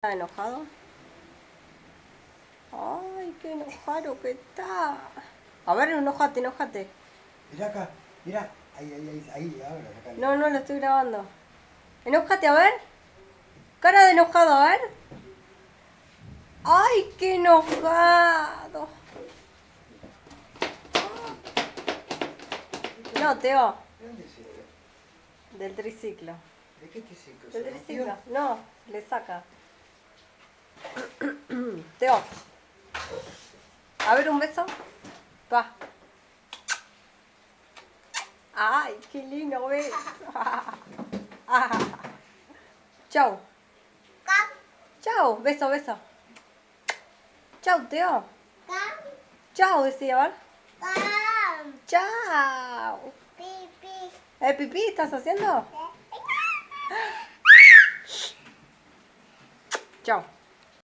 ¿Está enojado? Ay, qué enojado que está. A ver, enojate, enojate. Mirá acá, mirá. Ahí, ahora, acá. No, no lo estoy grabando. Enojate, a ver. Cara de enojado, a ver. Ay, qué enojado. No, Teo. ¿De dónde es esto? Del triciclo. ¿De qué triciclo? Del ¿Se triciclo. rompió? No, le saca. Teo. A ver, un beso. Va. Ay, qué lindo beso. Chau. Chau, beso, beso. Chau, Teo. Chau, decía, a ver. Chau. ¿El pipí estás haciendo? Chau.